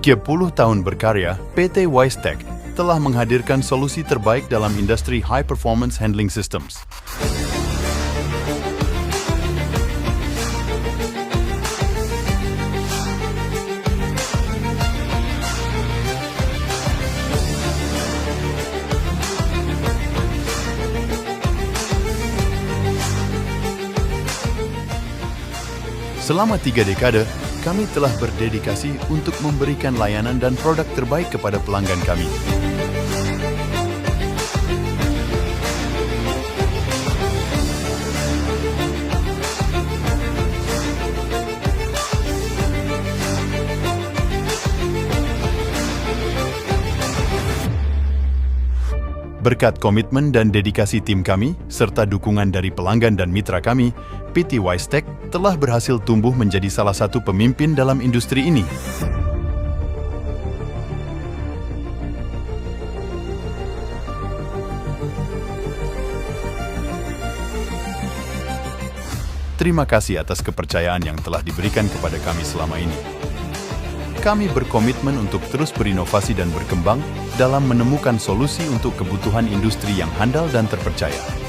30 tahun berkarya, PT WiseTech telah menghadirkan solusi terbaik dalam industri High Performance Handling Systems. Selama 3 dekade, kami telah berdedikasi untuk memberikan layanan dan produk terbaik kepada pelanggan kami. Berkat komitmen dan dedikasi tim kami, serta dukungan dari pelanggan dan mitra kami, PT WiseTech telah berhasil tumbuh menjadi salah satu pemimpin dalam industri ini. Terima kasih atas kepercayaan yang telah diberikan kepada kami selama ini. Kami berkomitmen untuk terus berinovasi dan berkembang dalam menemukan solusi untuk kebutuhan industri yang handal dan terpercaya.